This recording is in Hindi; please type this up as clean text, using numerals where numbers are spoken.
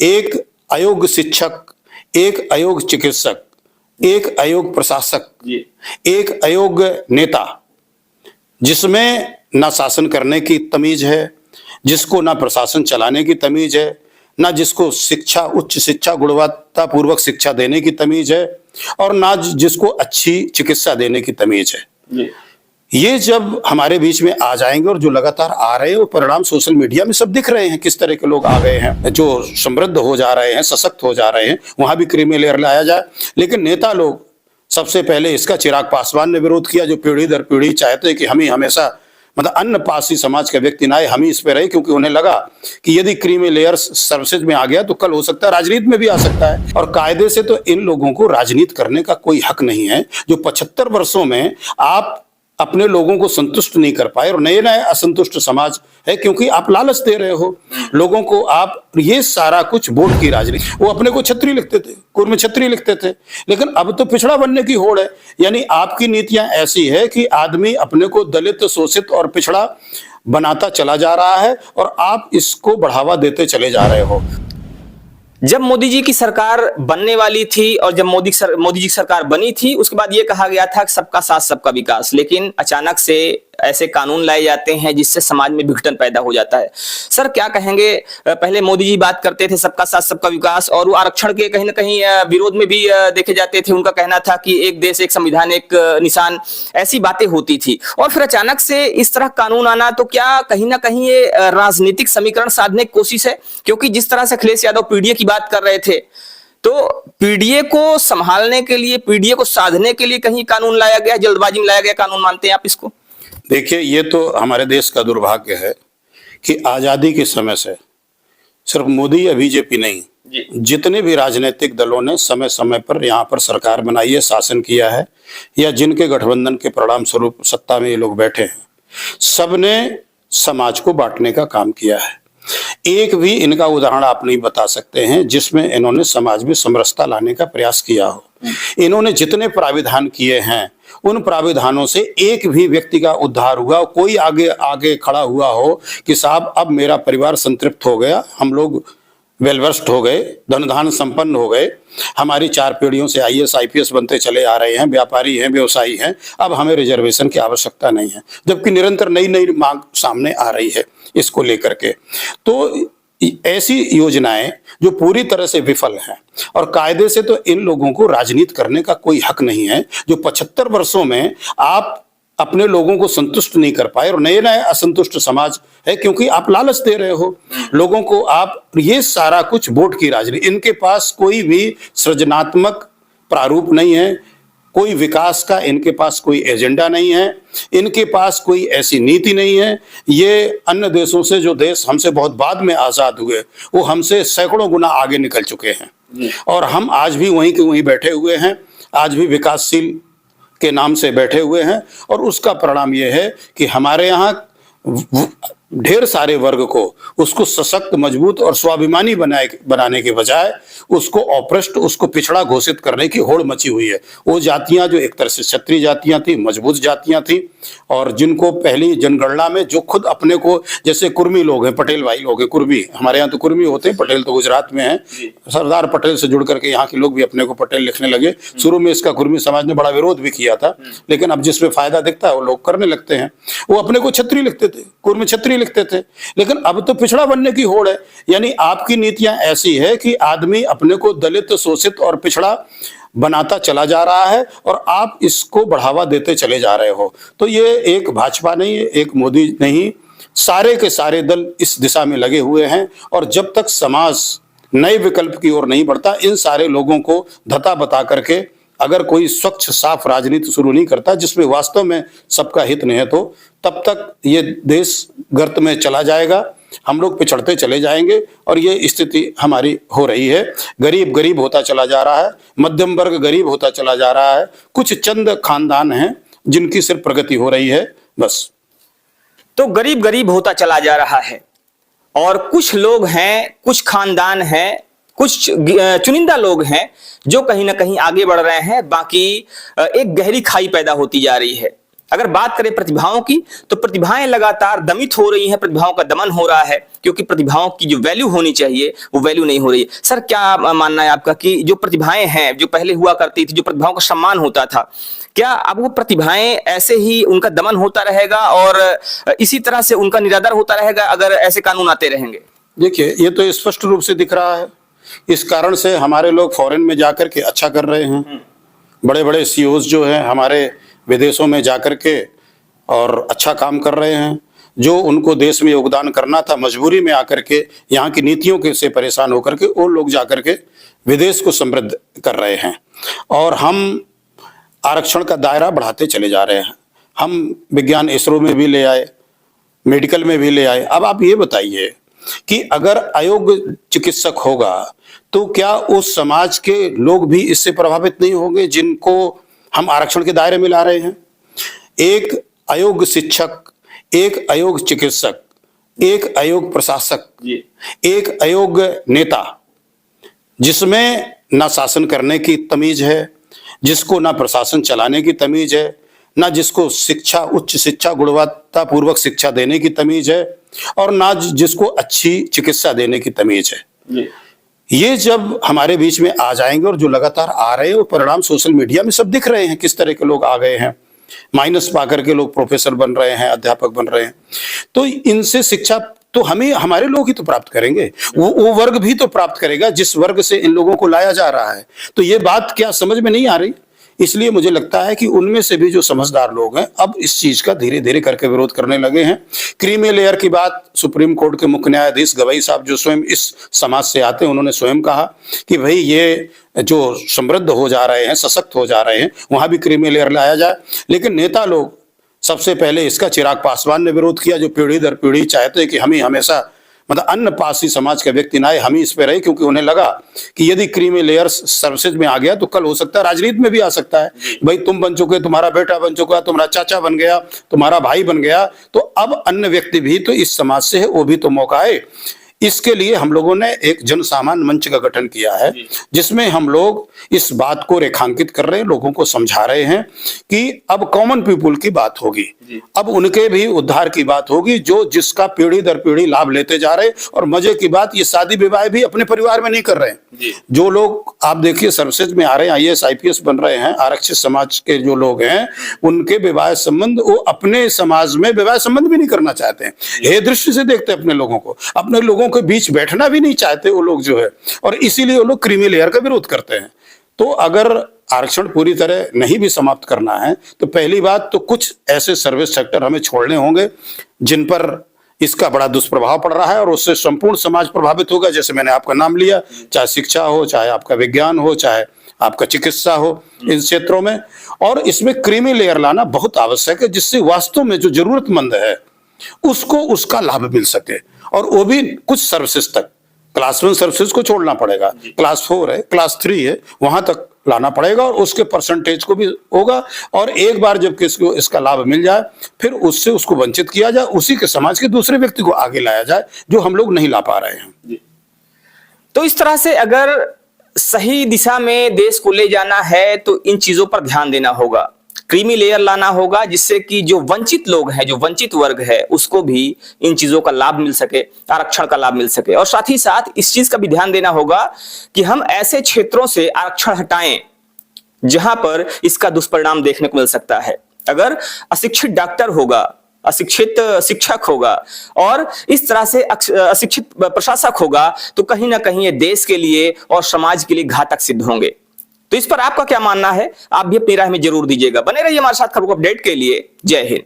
एक अयोग्य शिक्षक, एक अयोग्य चिकित्सक, एक अयोग्य प्रशासक, एक अयोग्य नेता, जिसमें ना शासन करने की तमीज है, जिसको ना प्रशासन चलाने की तमीज है, ना जिसको शिक्षा, उच्च शिक्षा, गुणवत्ता पूर्वक शिक्षा देने की तमीज है, और ना जिसको अच्छी चिकित्सा देने की तमीज है। ये जब हमारे बीच में आ जाएंगे, और जो लगातार आ रहे हैं, वो परिणाम सोशल मीडिया में सब दिख रहे हैं, किस तरह के लोग आ गए हैं, जो समृद्ध हो जा रहे हैं, सशक्त हो जा रहे हैं। वहां भी क्रीमी लेयर लाया जाए, लेकिन नेता लोग सबसे पहले इसका चिराग पासवान ने विरोध किया, जो पीढ़ी दर पीढ़ी चाहते हैं कि हम ही हमेशा मतलब अन्य पासी समाज का व्यक्ति ना आए, हम ही इस पे रहे, क्योंकि उन्हें लगा कि यदि क्रीमी लेयर सर्विसेज में आ गया तो कल हो सकता है राजनीति में भी आ सकता है। और कायदे से तो इन लोगों को राजनीति करने का कोई हक नहीं है। जो 75 वर्षों में आप अपने लोगों को संतुष्ट नहीं कर पाए, और नए नए असंतुष्ट समाज है, क्योंकि आप लालच दे रहे हो लोगों को। आप ये सारा कुछ वोट की राजनीति, वो अपने को छत्री लिखते थे, कुर्म छत्री लिखते थे, लेकिन अब तो पिछड़ा बनने की होड़ है। यानी आपकी नीतियां ऐसी है कि आदमी अपने को दलित, शोषित और पिछड़ा बनाता चला जा रहा है, और आप इसको बढ़ावा देते चले जा रहे हो। जब मोदी जी की सरकार बनने वाली थी और जब मोदी जी की सरकार बनी थी, उसके बाद ये कहा गया था कि सबका साथ सबका विकास, लेकिन अचानक से ऐसे कानून लाए जाते हैं जिससे समाज में विघटन पैदा हो जाता है। सर क्या कहेंगे, पहले मोदी जी बात करते थे सबका साथ सबका विकास, और वो आरक्षण के कहीं ना कहीं विरोध में भी देखे जाते थे। उनका कहना था कि एक देश एक संविधान एक निशान, ऐसी बातें होती थी। और फिर अचानक से इस तरह कानून आना, तो क्या कहीं ना कहीं ये राजनीतिक समीकरण साधने की कोशिश है? क्योंकि जिस तरह से अखिलेश यादव पीडीए की बात कर रहे थे, तो पीडीए को संभालने के लिए, पीडीए को साधने के लिए कहीं कानून लाया गया, जल्दबाजी में लाया गया कानून, मानते हैं आप इसको? देखिए, ये तो हमारे देश का दुर्भाग्य है कि आजादी के समय से सिर्फ मोदी या बीजेपी नहीं, जितने भी राजनीतिक दलों ने समय समय पर यहाँ पर सरकार बनाई है, शासन किया है, या जिनके गठबंधन के परिणाम स्वरूप सत्ता में ये लोग बैठे हैं, सबने समाज को बांटने का काम किया है। एक भी इनका उदाहरण आप नहीं बता सकते हैं जिसमें इन्होंने समाज में समरसता लाने का प्रयास किया हो। इन्होंने जितने प्राविधान किए हैं, उन प्राविधानों से एक भी व्यक्ति का उद्धार हुआ, कोई आगे आगे खड़ा हुआ हो कि साहब अब मेरा परिवार संतृप्त हो गया, हम लोग वेलवर्स्ट हो गए, धन धान संपन्न हो गए, हमारी 4 पीढ़ियों से आईएएस आईपीएस बनते चले आ रहे हैं, व्यापारी हैं, व्यवसायी हैं, अब हमें रिजर्वेशन की आवश्यकता नहीं है, जबकि निरंतर नई नई मांग सामने आ रही है इसको लेकर के। तो ऐसी योजनाएं जो पूरी तरह से विफल हैं, और कायदे से तो इन लोगों को राजनीति करने का कोई हक नहीं है। जो 75 वर्षों में आप अपने लोगों को संतुष्ट नहीं कर पाए, और नए नए असंतुष्ट समाज है, क्योंकि आप लालच दे रहे हो लोगों को। आप ये सारा कुछ वोट की राजनीति, इनके पास कोई भी सृजनात्मक प्रारूप नहीं है, कोई विकास का इनके पास कोई एजेंडा नहीं है, इनके पास कोई ऐसी नीति नहीं है। ये अन्य देशों से, जो देश हमसे बहुत बाद में आजाद हुए, वो हमसे सैकड़ों गुना आगे निकल चुके हैं, और हम आज भी वहीं के वहीं बैठे हुए हैं, आज भी विकासशील के नाम से बैठे हुए हैं। और उसका परिणाम यह है कि हमारे यहाँ ढेर सारे वर्ग को, उसको सशक्त, मजबूत और स्वाभिमानी बनाने के बजाय उसको ऑपरेस्ट, उसको पिछड़ा घोषित करने की होड़ मची हुई है। वो जातियां जो एक तरह से क्षत्रिय जातियां थी, मजबूत जातियां थी, और जिनको पहली जनगणना में जो खुद अपने को, जैसे कुर्मी लोग हैं, पटेल भाई लोग हैं, कुर्मी, हमारे यहाँ तो कुर्मी होते हैं, पटेल तो गुजरात में है, सरदार पटेल से जुड़ करके यहाँ के लोग भी अपने को पटेल लिखने लगे। शुरू में इसका कुर्मी समाज ने बड़ा विरोध भी किया था, लेकिन अब जिसमें फायदा दिखता है वो लोग करने लगते हैं। वो अपने को छत्री लिखते थे, कुर्मी छत्री लिखते थे, लेकिन अब तो पिछड़ा बनने की होड़ है। यानी आपकी नीतियां ऐसी है कि आदमी अपने को दलित, शोषित और पिछड़ा बनाता चला जा रहा है, और आप इसको बढ़ावा देते चले जा रहे हो। तो ये एक भाजपा नहीं है, एक मोदी नहीं, सारे के सारे दल इस दिशा में लगे हुए हैं। और जब तक समाज नए विकल्प की ओर नहीं बढ़ता, इन सारे लोगों को धता बता करके अगर कोई स्वच्छ साफ राजनीति शुरू नहीं करता, जिसमें वास्तव में सबका हित नहीं है, तो तब तक ये देश गर्त में चला जाएगा, हम लोग पिछड़ते चले जाएंगे। और ये स्थिति हमारी हो रही है। गरीब गरीब होता चला जा रहा है, मध्यम वर्ग गरीब होता चला जा रहा है, कुछ चंद खानदान हैं जिनकी सिर्फ प्रगति हो रही है, बस। तो गरीब गरीब होता चला जा रहा है, और कुछ लोग हैं, कुछ खानदान हैं, कुछ चुनिंदा लोग हैं जो कहीं ना कहीं आगे बढ़ रहे हैं, बाकी एक गहरी खाई पैदा होती जा रही है। अगर बात करें प्रतिभाओं की, तो प्रतिभाएं लगातार दमित हो रही हैं, प्रतिभाओं का दमन हो रहा है, क्योंकि प्रतिभाओं की जो वैल्यू होनी चाहिए वो वैल्यू नहीं हो रही है। सर, क्या मानना है आपका कि जो प्रतिभाएं हैं, जो पहले हुआ करती थी, जो प्रतिभाओं का सम्मान होता था, क्या अब वो प्रतिभाएं ऐसे ही उनका दमन होता रहेगा और इसी तरह से उनका निरादर होता रहेगा अगर ऐसे कानून आते रहेंगे? देखिए, ये तो स्पष्ट रूप से दिख रहा है। इस कारण से हमारे लोग फॉरेन में जाकर के अच्छा कर रहे हैं। बड़े बड़े सीईओज जो हैं हमारे विदेशों में जाकर के और अच्छा काम कर रहे हैं। जो उनको देश में योगदान करना था, मजबूरी में आकर के यहाँ की नीतियों के से परेशान होकर के वो लोग जाकर के विदेश को समृद्ध कर रहे हैं। और हम आरक्षण का दायरा बढ़ाते चले जा रहे हैं। हम विज्ञान इसरो में भी ले आए, मेडिकल में भी ले आए। अब आप ये बताइए कि अगर अयोग्य चिकित्सक होगा तो क्या उस समाज के लोग भी इससे प्रभावित नहीं होंगे जिनको हम आरक्षण के दायरे में ला रहे हैं? एक अयोग्य शिक्षक, एक अयोग्य चिकित्सक, एक अयोग्य प्रशासक, एक अयोग्य नेता, जिसमें ना शासन करने की तमीज है, जिसको ना प्रशासन चलाने की तमीज है, ना जिसको शिक्षा, उच्च शिक्षा, गुणवत्ता पूर्वक शिक्षा देने की तमीज है, और ना जिसको अच्छी चिकित्सा देने की तमीज है। ये जब हमारे बीच में आ जाएंगे, और जो लगातार आ रहे हैं वो परिणाम सोशल मीडिया में सब दिख रहे हैं, किस तरह के लोग आ गए हैं। माइनस पा करके लोग प्रोफेसर बन रहे हैं, अध्यापक बन रहे हैं। तो इनसे शिक्षा तो हमें, हमारे लोग ही तो प्राप्त करेंगे, वो वर्ग भी तो प्राप्त करेगा जिस वर्ग से इन लोगों को लाया जा रहा है। तो ये बात क्या समझ में नहीं आ रही? इसलिए मुझे लगता है कि उनमें से भी जो समझदार लोग हैं अब इस चीज का धीरे धीरे करके विरोध करने लगे हैं। क्रीमी लेयर की बात सुप्रीम कोर्ट के मुख्य न्यायाधीश गवई साहब, जो स्वयं इस समाज से आते हैं, उन्होंने स्वयं कहा कि भाई ये जो समृद्ध हो जा रहे हैं, सशक्त हो जा रहे हैं, वहां भी क्रीमी लेयर लाया जाए। लेकिन नेता लोग, सबसे पहले इसका चिराग पासवान ने विरोध किया, जो पीढ़ी दर पीढ़ी चाहते हैं कि हम ही हमेशा, मतलब अन्न पासी समाज के व्यक्ति ना, हम ही इस पे रहे, क्योंकि उन्हें लगा कि यदि क्रीमी लेयर सर्विसेज में आ गया तो कल हो सकता है राजनीति में भी आ सकता है। भाई तुम बन चुके, तुम्हारा बेटा बन चुका, तुम्हारा चाचा बन गया, तुम्हारा भाई बन गया, तो अब अन्य व्यक्ति भी तो इस समाज से है, वो भी तो मौका है। इसके लिए हम लोगों ने एक जन सामान्य मंच का गठन किया है, जिसमें हम लोग इस बात को रेखांकित कर रहे हैं, लोगों को समझा रहे हैं कि अब कॉमन पीपुल की बात होगी, अब उनके भी उद्धार की बात होगी, जो जिसका पीढ़ी दर पीढ़ी लाभ लेते जा रहे। और मजे की बात, ये शादी विवाह भी अपने परिवार में नहीं कर रहे हैं। जो लोग आप देखिए सर्विसेज में आ रहे हैं, IAS IPS बन रहे हैं, आरक्षित समाज के जो लोग हैं, उनके विवाह संबंध, वो अपने समाज में विवाह संबंध भी नहीं करना चाहते हैं। हे दृष्टि से देखते हैं अपने लोगों को, अपने लोगों के बीच बैठना भी नहीं चाहते वो लोग जो है, और इसीलिए वो लोग क्रीमी लेयर का विरोध करते हैं। तो अगर आरक्षण पूरी तरह नहीं भी समाप्त करना है तो पहली बात तो कुछ ऐसे सर्विस सेक्टर हमें छोड़ने होंगे जिन पर इसका बड़ा दुष्प्रभाव पड़ रहा है, और उससे संपूर्ण समाज प्रभावित होगा। जैसे मैंने आपका नाम लिया, चाहे शिक्षा हो, चाहे आपका विज्ञान हो, चाहे आपका चिकित्सा हो, इन क्षेत्रों में। और इसमें क्रीमी लेयर लाना बहुत आवश्यक है, जिससे वास्तव में जो जरूरतमंद है उसको उसका लाभ मिल सके, और वो भी कुछ सर्विसेज तक। क्लास 1 सर्विसेज को छोड़ना पड़ेगा, क्लास 4 है, क्लास 3 है, वहां तक लाना पड़ेगा, और उसके परसेंटेज को भी होगा। और एक बार जब किसको इसका लाभ मिल जाए, फिर उससे उसको वंचित किया जाए, उसी के समाज के दूसरे व्यक्ति को आगे लाया जाए, जो हम लोग नहीं ला पा रहे हैं। तो इस तरह से अगर सही दिशा में देश को ले जाना है तो इन चीजों पर ध्यान देना होगा, क्रीमी लेयर लाना होगा, जिससे कि जो वंचित लोग हैं, जो वंचित वर्ग है, उसको भी इन चीजों का लाभ मिल सके, आरक्षण का लाभ मिल सके। और साथ ही साथ इस चीज का भी ध्यान देना होगा कि हम ऐसे क्षेत्रों से आरक्षण हटाएं जहां पर इसका दुष्परिणाम देखने को मिल सकता है। अगर अशिक्षित डॉक्टर होगा, अशिक्षित शिक्षक होगा और इस तरह से अशिक्षित प्रशासक होगा, तो कहीं ना कहीं ये देश के लिए और समाज के लिए घातक सिद्ध होंगे। तो इस पर आपका क्या मानना है? आप भी अपनी राय में जरूर दीजिएगा। बने रहिए हमारे साथ खबरों को अपडेट के लिए। जय हिंद।